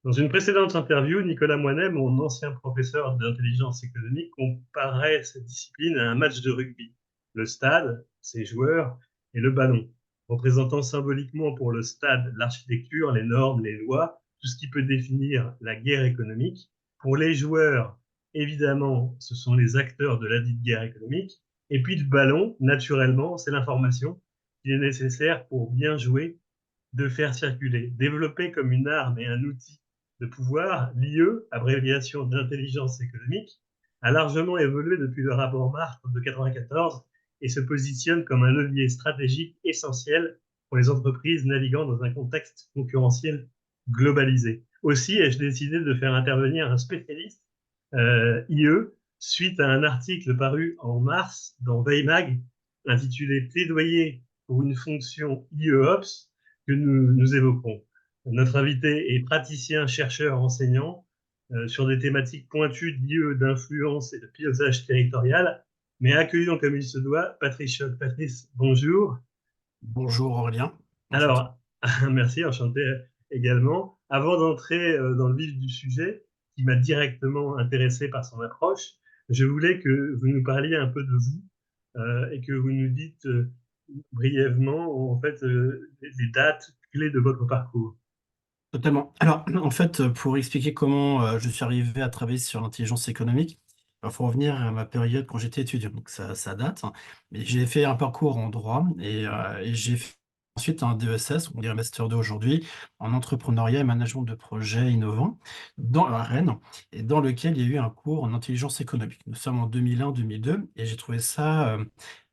Dans une précédente interview, Nicolas Moinet, mon ancien professeur d'intelligence économique, comparait cette discipline à un match de rugby. Le stade, ses joueurs et le ballon, représentant symboliquement pour le stade l'architecture, les normes, les lois, tout ce qui peut définir la guerre économique. Pour les joueurs, évidemment, ce sont les acteurs de la dite guerre économique. Et puis le ballon, naturellement, c'est l'information qu'il est nécessaire pour bien jouer de faire circuler. Développé comme une arme et un outil de pouvoir, l'IE, abréviation d'intelligence économique, a largement évolué depuis le rapport Martre de 1994 et se positionne comme un levier stratégique essentiel pour les entreprises naviguant dans un contexte concurrentiel globalisé. Aussi ai-je décidé de faire intervenir un spécialiste IE suite à un article paru en mars dans Veimag intitulé Plaidoyer pour une fonction IEOps que nous évoquons. Notre invité est praticien, chercheur, enseignant sur des thématiques pointues d'IE, d'influence et de pilotage territorial, mais accueillant comme il se doit Patrice Choc. Patrice, bonjour. Bonjour Aurélien, enchanté. Alors, merci, enchanté également. Avant d'entrer dans le vif du sujet, qui m'a directement intéressé par son approche, je voulais que vous nous parliez un peu de vous et que vous nous dites brièvement, en fait, les dates clés de votre parcours. Totalement. Alors, en fait, pour expliquer comment je suis arrivé à travailler sur l'intelligence économique, il faut revenir à ma période quand j'étais étudiant. Donc, ça date, hein. Mais j'ai fait un parcours en droit et j'ai fait ensuite un DESS, on dirait Master 2 aujourd'hui, en entrepreneuriat et management de projets innovants à Rennes, et dans lequel il y a eu un cours en intelligence économique. Nous sommes en 2001-2002 et j'ai trouvé ça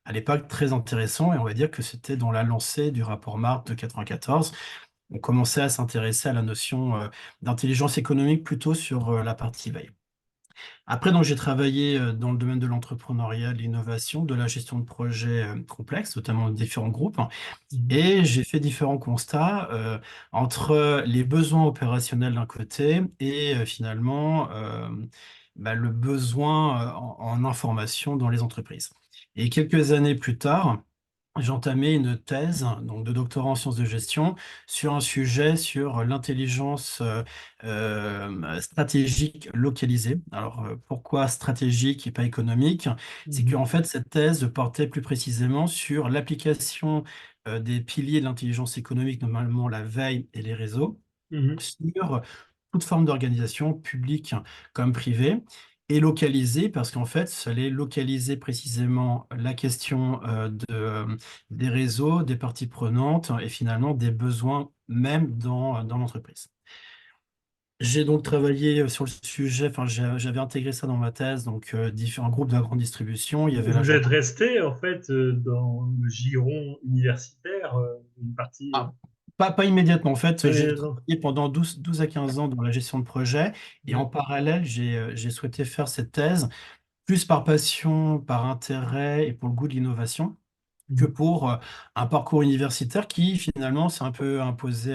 à l'époque très intéressant et on va dire que c'était dans la lancée du rapport Marc de 94. On commençait à s'intéresser à la notion d'intelligence économique plutôt sur la partie veille. Après, donc, j'ai travaillé dans le domaine de l'entrepreneuriat, de l'innovation, de la gestion de projets complexes, notamment de différents groupes, hein, Mhm. et j'ai fait différents constats entre les besoins opérationnels d'un côté et finalement le besoin en information dans les entreprises. Et quelques années plus tard, j'ai entamé une thèse donc de doctorat en sciences de gestion sur un sujet sur l'intelligence stratégique localisée. Alors, pourquoi stratégique et pas économique? C'est Mhm. qu'en fait, cette thèse portait plus précisément sur l'application des piliers de l'intelligence économique, normalement la veille et les réseaux, Mhm. sur toute forme d'organisation, publique comme privée, et localisée, parce qu'en fait, il fallait localiser précisément la question des réseaux, des parties prenantes et finalement des besoins même dans l'entreprise. J'ai donc travaillé sur le sujet, enfin j'avais intégré ça dans ma thèse, donc différents groupes de la grande distribution, il y avait Vous l'agent. êtes resté en fait dans le giron universitaire, une partie. Ah, pas immédiatement. En fait, Pas j'ai immédiatement. travaillé pendant 12 à 15 ans dans la gestion de projet et en Mhm. parallèle, j'ai souhaité faire cette thèse plus par passion, par intérêt et pour le goût de l'innovation que Mhm. pour un parcours universitaire qui finalement s'est un peu imposé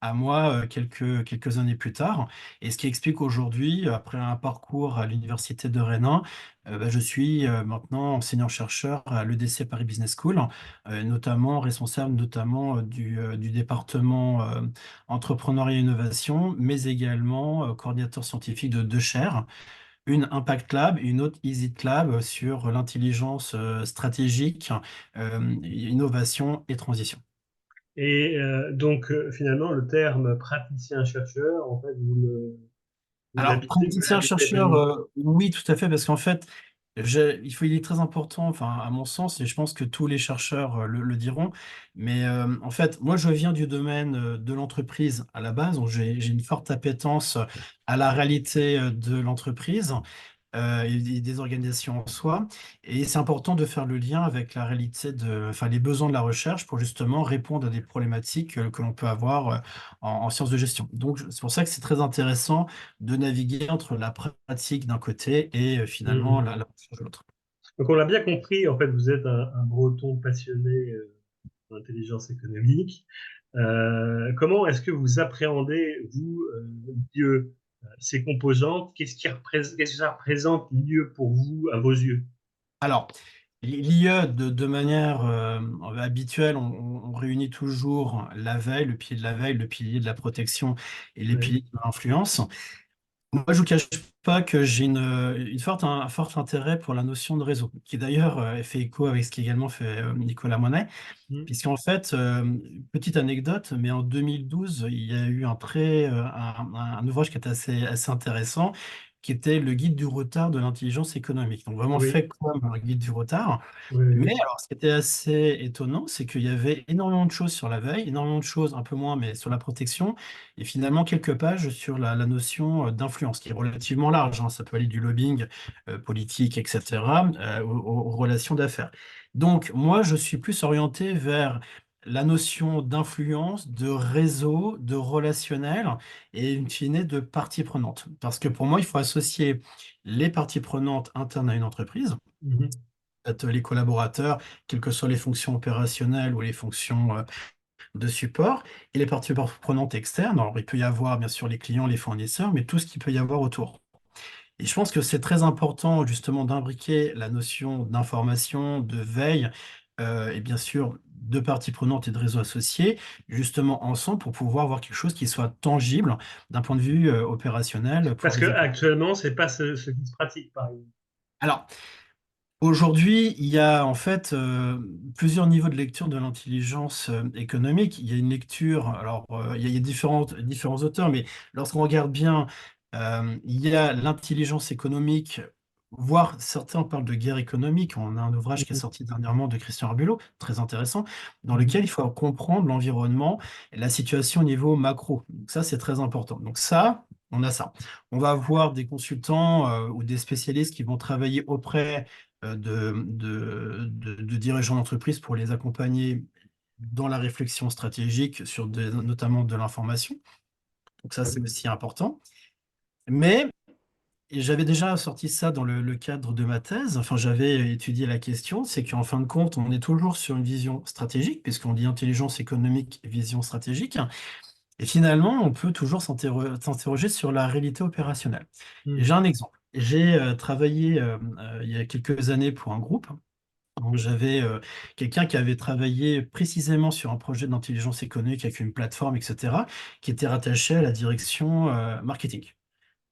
à moi quelques années plus tard. Et ce qui explique aujourd'hui, après un parcours à l'université de Rennes, je suis maintenant enseignant-chercheur à l'EDC Paris Business School, notamment responsable notamment du département entrepreneuriat et innovation, mais également coordinateur scientifique de deux chaires, une Impact Lab et une autre Easy Lab sur l'intelligence stratégique, innovation et transition. Et donc finalement, le terme praticien-chercheur, en fait, vous Alors, l'habitez praticien-chercheur, pleinement. oui, tout à fait, parce qu'en fait, il est très important, enfin, à mon sens, et je pense que tous les chercheurs le diront, mais en fait, moi, je viens du domaine de l'entreprise à la base, donc j'ai une forte appétence à la réalité de l'entreprise. Et des organisations en soi. Et c'est important de faire le lien avec la réalité enfin, les besoins de la recherche pour justement répondre à des problématiques que l'on peut avoir en sciences de gestion. Donc, c'est pour ça que c'est très intéressant de naviguer entre la pratique d'un côté et finalement Mhm. la recherche de l'autre. Donc on l'a bien compris, en fait, vous êtes un Breton passionné d'intelligence économique. Comment est-ce que vous appréhendez, vous, l'IE, ses composantes? Qu'est-ce que ça représente l'IE pour vous, à vos yeux? Alors, L'IE, de manière habituelle, on réunit toujours la veille, le pilier de la veille, le pilier de la protection et les Ouais. piliers de l'influence. Moi, je ne vous cache pas que j'ai un fort intérêt pour la notion de réseau, qui d'ailleurs fait écho avec ce qu'également fait Nicolas Monet, Mm. puisqu'en fait, petite anecdote, mais en 2012, il y a eu un ouvrage qui était assez intéressant, qui était le guide du retard de l'intelligence économique. Donc vraiment Oui, fait comme un guide du retard. oui, oui, Mais oui. alors, ce qui était assez étonnant, c'est qu'il y avait énormément de choses sur la veille, énormément de choses, un peu moins, mais sur la protection, et finalement quelques pages sur la notion d'influence, qui est relativement large, hein. Ça peut aller du lobbying politique, etc., aux relations d'affaires. Donc, moi, je suis plus orienté vers la notion d'influence, de réseau, de relationnel, et in fine de partie prenante. Parce que pour moi, il faut associer les parties prenantes internes à une entreprise, Mhm. peut-être les collaborateurs, quelles que soient les fonctions opérationnelles ou les fonctions de support, et les parties prenantes externes. Alors, il peut y avoir bien sûr les clients, les fournisseurs, mais tout ce qu'il peut y avoir autour. Et je pense que c'est très important justement d'imbriquer la notion d'information, de veille, et bien sûr de parties prenantes et de réseaux associés, justement ensemble pour pouvoir avoir quelque chose qui soit tangible d'un point de vue opérationnel pour Parce que les équipes. actuellement, c'est pas ce qui se pratique, par exemple. Alors, aujourd'hui, il y a en fait plusieurs niveaux de lecture de l'intelligence économique. Il y a une lecture, alors il y a différents auteurs, mais lorsqu'on regarde bien, il y a l'intelligence économique, voire certains parlent de guerre économique. On a un ouvrage qui est Mhm. sorti dernièrement de Christian Arbulot, très intéressant, dans lequel Mhm. il faut comprendre l'environnement et la situation au niveau macro. Donc ça, c'est très important. Donc ça, on a ça. On va avoir des consultants ou des spécialistes qui vont travailler auprès de dirigeants d'entreprise pour les accompagner dans la réflexion stratégique sur notamment de l'information. Donc ça, c'est aussi important. Mais et j'avais déjà sorti ça dans le cadre de ma thèse, enfin j'avais étudié la question, c'est qu'en fin de compte, on est toujours sur une vision stratégique, puisqu'on dit intelligence économique, vision stratégique, et finalement, on peut toujours s'interroger sur la réalité opérationnelle. Et j'ai Mhm. un exemple. J'ai travaillé il y a quelques années pour un groupe. Donc, j'avais quelqu'un qui avait travaillé précisément sur un projet d'intelligence économique avec une plateforme, etc., qui était rattaché à la direction marketing.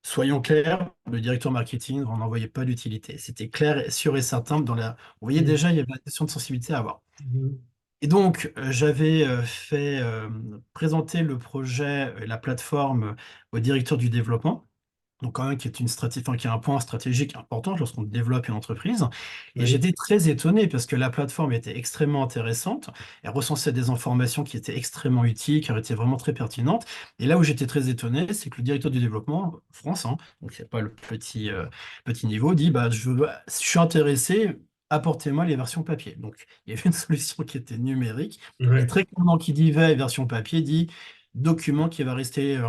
Soyons clairs, le directeur marketing, on n'en voyait pas d'utilité. C'était clair, sûr et certain. Vous voyez Mhm. déjà, il y avait une question de sensibilité à avoir. Mhm. Et donc, j'avais fait présenter le projet, la plateforme au directeur du développement. Donc quand même qui est une stratégie, enfin, qui est un point stratégique important lorsqu'on développe une entreprise. Et Oui. j'étais très étonné parce que la plateforme était extrêmement intéressante. Elle recensait des informations qui étaient extrêmement utiles, qui étaient vraiment très pertinentes. Et là où j'étais très étonné, c'est que le directeur du développement, France, hein, donc c'est pas le petit niveau, dit, bah, je suis intéressé, apportez-moi les versions papier. Donc il y avait une solution qui était numérique. Et Ouais. très clairement, qui dit version papier, dit document qui va rester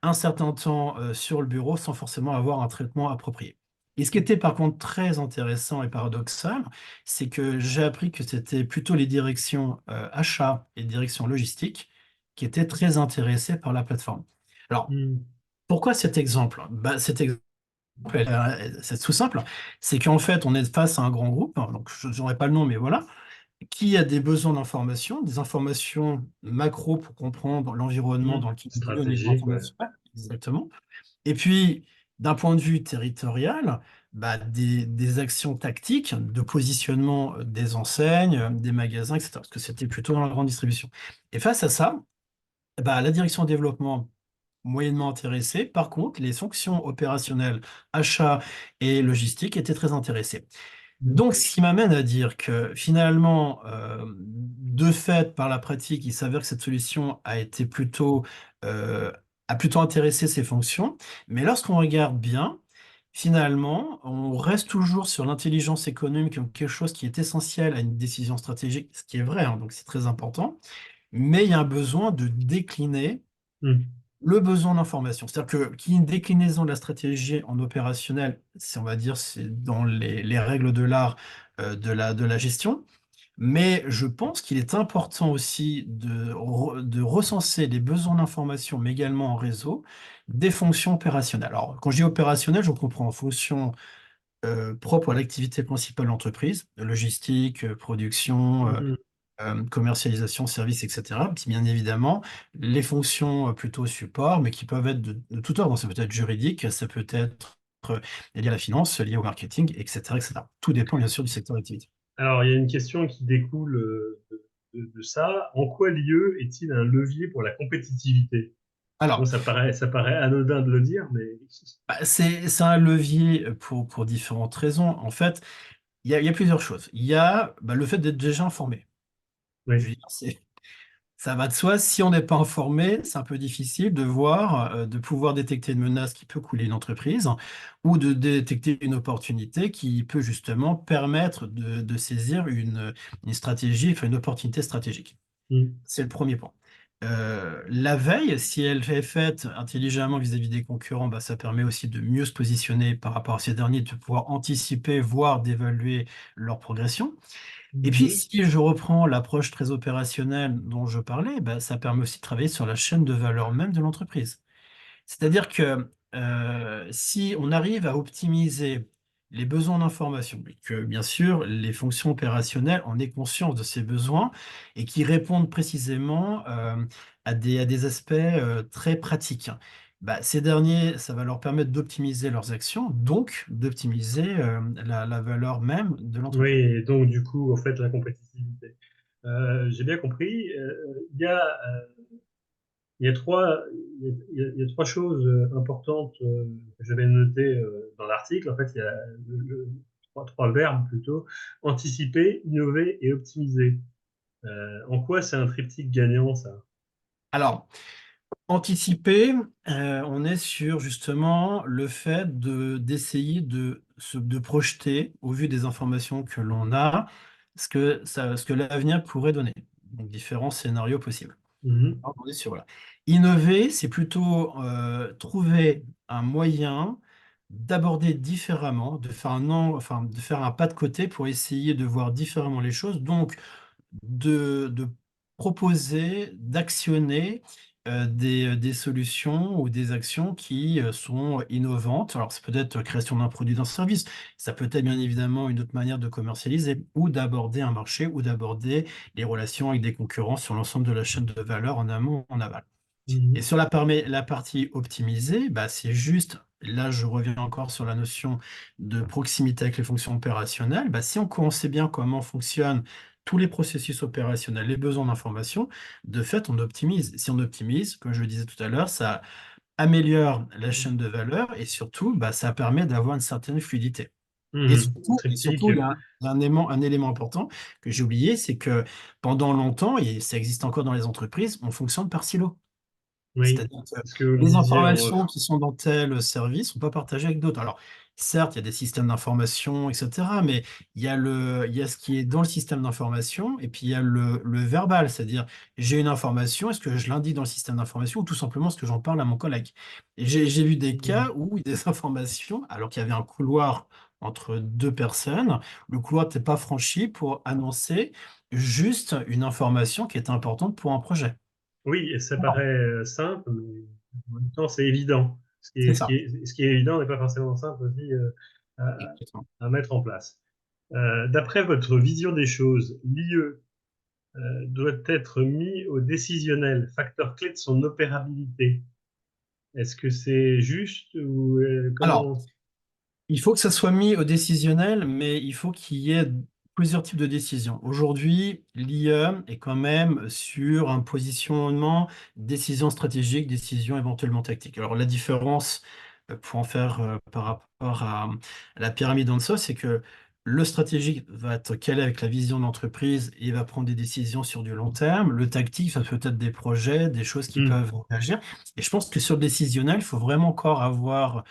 un certain temps sur le bureau sans forcément avoir un traitement approprié. Et ce qui était par contre très intéressant et paradoxal, c'est que j'ai appris que c'était plutôt les directions achats et directions logistiques qui étaient très intéressées par la plateforme. Alors, Mhm. pourquoi cet exemple? Bah, cet exemple, c'est tout simple, c'est qu'en fait, on est face à un grand groupe, hein, donc je n'aurai pas le nom, mais voilà, qui a des besoins d'information, des informations macro pour comprendre l'environnement dans Mhm. lequel il est au niveau Stratégique, ouais. informationnel, exactement. Et puis, d'un point de vue territorial, bah, des actions tactiques de positionnement des enseignes, des magasins, etc. Parce que c'était plutôt dans la grande distribution. Et face à ça, bah, la direction développement moyennement intéressée. Par contre, les fonctions opérationnelles, achat et logistique étaient très intéressées. Mhm. Donc, ce qui m'amène à dire que finalement, de fait, par la pratique, il s'avère que cette solution euh, a plutôt intéressé ces fonctions. Mais lorsqu'on regarde bien, finalement, on reste toujours sur l'intelligence économique comme quelque chose qui est essentiel à une décision stratégique, ce qui est vrai, hein, donc c'est très important. Mais il y a un besoin de décliner Mhm. le besoin d'information. C'est-à-dire qu'il y ait une déclinaison de la stratégie en opérationnel, on va dire, c'est dans les règles de l'art de la gestion. Mais je pense qu'il est important aussi de recenser les besoins d'information, mais également en réseau, des fonctions opérationnelles. Alors, quand je dis opérationnel, je comprends en fonction propres à l'activité principale de l'entreprise, logistique, production, Mhm. commercialisation, service, et cetera. Puis bien évidemment, les fonctions plutôt support, mais qui peuvent être de tout ordre. Ça peut être juridique, ça peut être lié à la finance, lié au marketing, etc., etc. Tout dépend bien sûr du secteur d'activité. Alors, il y a une question qui découle de ça. En quoi l'IE est-il un levier pour la compétitivité? Bon, Alors, ça paraît anodin de le dire, mais bah, c'est un levier pour différentes raisons. En fait, il y a plusieurs choses. Il y a bah, le fait d'être déjà informé. Je oui. veux dire, ça va de soi, si on n'est pas informé, c'est un peu difficile de voir, de pouvoir détecter une menace qui peut couler une entreprise ou de détecter une opportunité qui peut justement permettre de saisir une stratégie, enfin une opportunité stratégique. Mm. C'est le premier point. La veille, si elle est faite intelligemment vis-à-vis des concurrents, bah, ça permet aussi de mieux se positionner par rapport à ces derniers, de pouvoir anticiper, voire d'évaluer leur progression. Et puis, Mhm. si je reprends l'approche très opérationnelle dont je parlais, bah, ça permet aussi de travailler sur la chaîne de valeur même de l'entreprise. C'est-à-dire que si on arrive à optimiser les besoins d'information, et que bien sûr les fonctions opérationnelles en aient conscience de ces besoins et qui répondent précisément à des aspects très pratiques, bah, ces derniers, ça va leur permettre d'optimiser leurs actions, donc d'optimiser la valeur même de Oui, l'entreprise. et donc du coup, en fait, la compétitivité. J'ai bien compris. Il y a trois, il y a trois choses importantes que j'avais notées dans l'article. En fait, il y a trois verbes plutôt: anticiper, innover et optimiser. En quoi c'est un triptyque gagnant, ça? Alors, anticiper, on est sur justement le fait d'essayer de projeter, au vu des informations que l'on a, ce que l'avenir pourrait donner. Donc différents scénarios possibles. Mhm. Alors, on est sur, voilà. Innover, c'est plutôt, trouver un moyen d'aborder différemment, enfin, de faire un pas de côté pour essayer de voir différemment les choses. Donc de proposer, d'actionner des solutions ou des actions qui sont innovantes. Alors, ça peut être création d'un produit, d'un service, ça peut être bien évidemment une autre manière de commercialiser ou d'aborder un marché ou d'aborder les relations avec des concurrents sur l'ensemble de la chaîne de valeur en amont, en aval. Et Mhm. sur la partie optimisée, bah, c'est juste, là je reviens encore sur la notion de proximité avec les fonctions opérationnelles, bah, si on sait bien comment fonctionnent tous les processus opérationnels, les besoins d'information, de fait on optimise. Si on optimise, comme je le disais tout à l'heure, ça améliore la chaîne de valeur et surtout, bah, ça permet d'avoir une certaine fluidité. Mhm. Et Triptyque. surtout, il y a un élément important que j'ai oublié, c'est que pendant longtemps, et ça existe encore dans les entreprises, on fonctionne par silo. Oui, C'est-à-dire que c'est ce que vous me les disiez en informations off. qui sont dans tel service ne sont pas partagées avec d'autres. Alors, certes, il y a des systèmes d'information, etc., mais il y a ce qui est dans le système d'information et puis il y a le verbal, c'est-à-dire j'ai une information, est-ce que je l'indique dans le système d'information ou tout simplement est-ce que j'en parle à mon collègue? Et j'ai vu des cas Mhm. où des informations, alors qu'il y avait un couloir entre deux personnes, le couloir n'était pas franchi pour annoncer juste une information qui était importante pour un projet. Oui, et ça paraît Non, simple, mais en même temps, c'est évident. c'est ça. Ce qui est évident n'est pas forcément simple aussi à mettre en place. D'après votre vision des choses, l'IE doit être mis au décisionnel, facteur clé de son opérabilité. Est-ce que c'est juste ou Alors, comment? il faut que ça soit mis au décisionnel, mais il faut qu'il y ait plusieurs types de décisions. Aujourd'hui, l'IE est quand même sur un positionnement décision stratégique, décision éventuellement tactique. Alors la différence, pour en faire par rapport à la pyramide en dessous, c'est que le stratégique va être calé avec la vision de l'entreprise et va prendre des décisions sur du long terme. Le tactique, ça peut être des projets, des choses qui Hmm. peuvent agir. Et je pense que sur le décisionnel, il faut vraiment encore avoir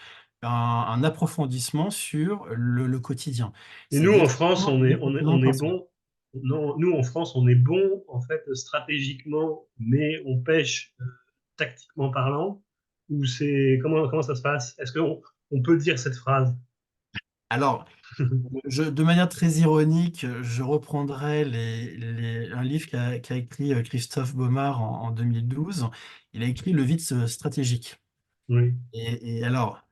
un approfondissement sur le quotidien. Et nous, en C'est-à-dire France, comment les on composants est principaux. bon. Non, nous, en France, on est bon, en fait, stratégiquement, mais on pêche tactiquement parlant. Ou c'est comment ça se passe? Est-ce qu'on on peut dire cette phrase? Alors, de manière très ironique, je reprendrai un livre qu'a écrit Christophe Baumard en 2012. Il a écrit Le vide stratégique. Oui. Et alors,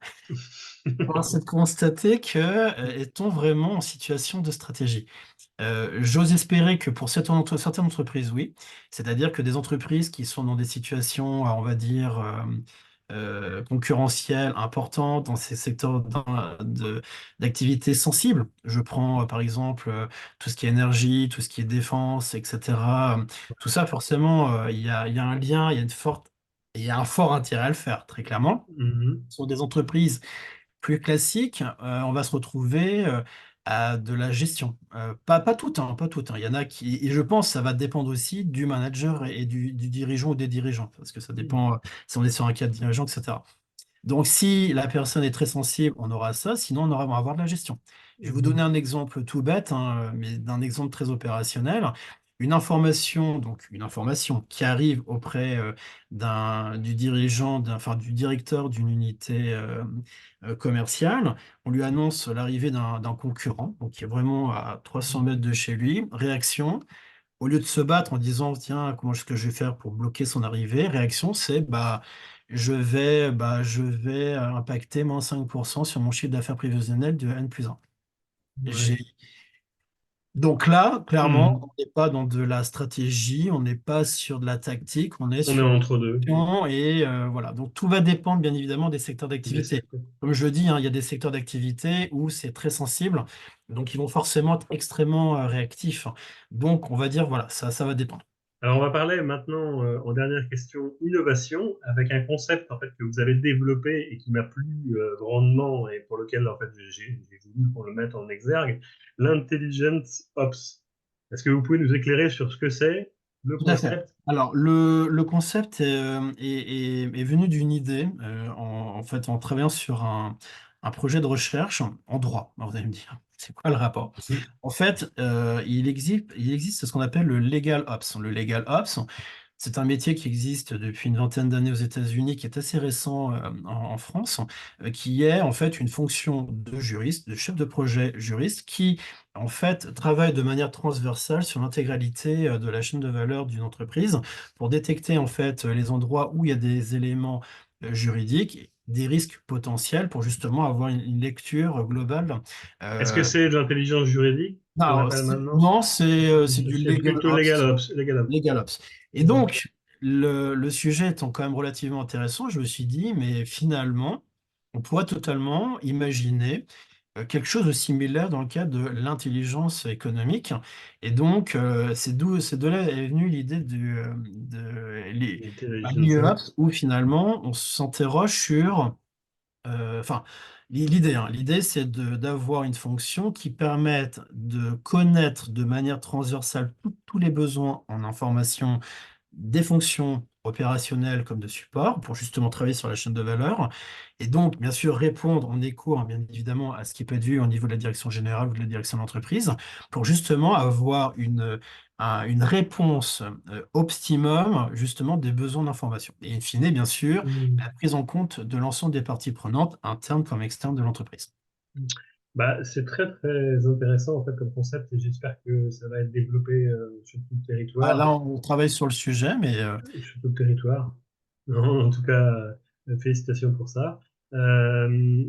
force est de constater que, est-on vraiment en situation de stratégie? J'ose espérer que pour certaines entreprises, oui. C'est-à-dire que des entreprises qui sont dans des situations, on va dire, concurrentielles importantes, dans ces secteurs d'activité sensibles. Je prends, par exemple, tout ce qui est énergie, tout ce qui est défense, et cetera. Tout ça, forcément, il y a un lien, il y a un fort intérêt à le faire, très clairement. Mhm. Ce sont des entreprises plus classique, on va se retrouver à de la gestion. Pas toutes, hein, pas toutes, hein. Il y en a qui, et je pense que ça va dépendre aussi du manager et du dirigeant ou des dirigeants, parce que ça dépend si on est sur un cas de dirigeant, etc. Donc, si la personne est très sensible, on aura ça, sinon on va avoir de la gestion. Je vais vous donner Mhm. un exemple tout bête, hein, mais d'un exemple très opérationnel. Une information qui arrive auprès du dirigeant, enfin, du directeur d'une unité commerciale, on lui annonce l'arrivée d'un concurrent, donc qui est vraiment à 300 mètres de chez lui. Réaction, au lieu de se battre en disant, tiens, comment est-ce que je vais faire pour bloquer son arrivée, réaction, c'est, je vais impacter moins 5% sur mon chiffre d'affaires prévisionnel de N+1. Ouais. Donc là, clairement, on Mhm. n'est pas dans de la stratégie, on n'est pas sur de la tactique, on est On est sur entre deux. l'action et voilà. Donc tout va dépendre bien évidemment des secteurs Des d'activité. secteurs. Comme je le dis, hein, il y a des secteurs d'activité où c'est très sensible, donc ils vont forcément être extrêmement réactifs. Donc on va dire, voilà, ça va dépendre. Alors, on va parler maintenant, en dernière question, innovation, avec un concept en fait que vous avez développé et qui m'a plu grandement et pour lequel en fait j'ai voulu qu'on le mette en exergue, l'intelligence ops. Est-ce que vous pouvez nous éclairer sur ce que c'est, le Tout à fait. concept? Alors, le concept est venu d'une idée, en fait, en travaillant sur un projet de recherche en droit. Alors, vous allez me dire, c'est quoi le rapport? Mhm. En fait, il existe ce qu'on appelle le legal ops. Le legal ops, c'est un métier qui existe depuis une vingtaine d'années aux États-Unis, qui est assez récent en France, qui est en fait une fonction de juriste, de chef de projet juriste, qui en fait travaille de manière transversale sur l'intégralité de la chaîne de valeur d'une entreprise pour détecter en fait les endroits où il y a des éléments juridiques, des risques potentiels pour justement avoir une lecture globale. Est-ce que euh, c'est de l'intelligence juridique qu'on non, appelle maintenant? non, c'est du C'est legal plutôt legal ops. ops, legal ops. Legal Ops. Et Mhm. donc, le sujet étant quand même relativement intéressant, je me suis dit, mais finalement, on pourrait totalement imaginer quelque chose de similaire dans le cadre de l'intelligence économique. Et donc, c'est de là est venue l'idée Intelligence l'IEOps, ops. où finalement, on s'interroge sur enfin, l'idée, hein, l'idée, c'est d'avoir une fonction qui permette de connaître de manière transversale tous les besoins en information des fonctions opérationnelles comme de support pour justement travailler sur la chaîne de valeur et donc bien sûr répondre en écho, hein, bien évidemment, à ce qui peut être vu au niveau de la direction générale ou de la direction d'entreprise pour justement avoir une réponse optimum justement des besoins d'information. Et in fine, bien sûr, la prise en compte de l'ensemble des parties prenantes, internes comme externes de l'entreprise. Bah, c'est très très intéressant en fait comme concept et j'espère que ça va être développé sur tout le Ah, là, territoire. on travaille sur le sujet, mais Sur tout le territoire. Non, en tout cas, félicitations pour ça. Euh,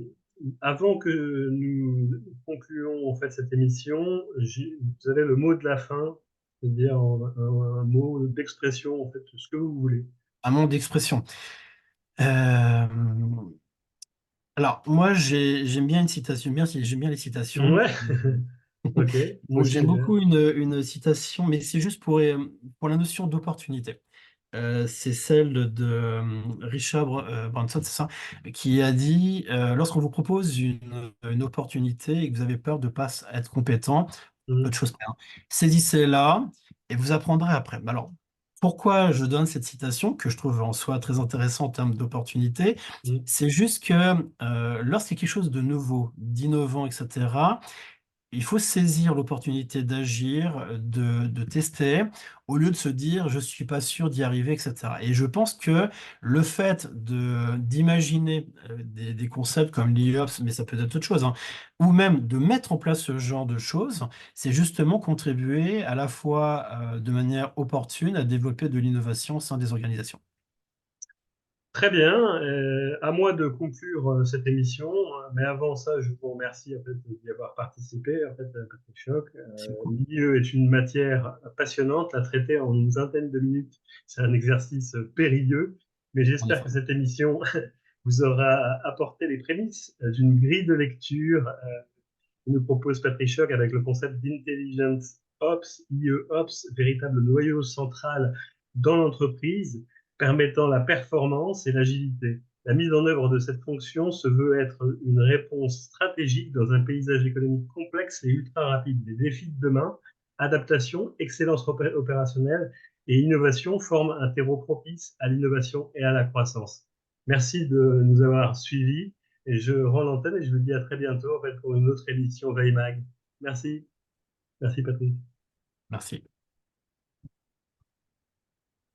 Avant que nous concluons en fait cette émission, vous avez le mot de la fin, c'est-à-dire un mot d'expression en fait, ce que vous voulez. un monde d'expression. Euh, Alors, moi, j'aime bien une citation, j'aime bien les citations. Ouais, ok, moi Donc, aussi j'aime j'aime bien. beaucoup une citation, mais c'est juste pour la notion d'opportunité. C'est celle de Richard Branson, c'est ça, qui a dit lorsqu'on vous propose une opportunité et que vous avez peur de ne pas être compétent, peu de Mhm, choses près, hein, saisissez-la et vous apprendrez après. Alors, pourquoi je donne cette citation, que je trouve en soi très intéressante en termes d'opportunité? mhm. C'est juste que lorsqu'il y a quelque chose de nouveau, d'innovant, etc., il faut saisir l'opportunité d'agir, de tester, au lieu de se dire je suis pas sûr d'y arriver, etc. Et je pense que le fait d'imaginer des concepts comme l'IOPS, mais ça peut être autre chose, hein, ou même de mettre en place ce genre de choses, c'est justement contribuer à la fois de manière opportune à développer de l'innovation au sein des organisations. Très bien. À moi de conclure cette émission, mais avant ça, je vous remercie en fait, d'y avoir participé. En fait, Patrick Choc. Merci beaucoup. L'IE est une matière passionnante. La traiter en une vingtaine de minutes, c'est un exercice périlleux. Mais En j'espère effet. que cette émission vous aura apporté les prémices d'une grille de lecture que nous propose Patrick Choc avec le concept d'Intelligent Ops, IE Ops, véritable noyau central dans l'entreprise, permettant la performance et l'agilité. La mise en œuvre de cette fonction se veut être une réponse stratégique dans un paysage économique complexe et ultra rapide. Les défis de demain, adaptation, excellence opérationnelle et innovation forment un terreau propice à l'innovation et à la croissance. Merci de nous avoir suivis et je rends l'antenne et je vous dis à très bientôt en fait, pour une autre émission Veille Mag. Merci. Merci Patrick. Merci.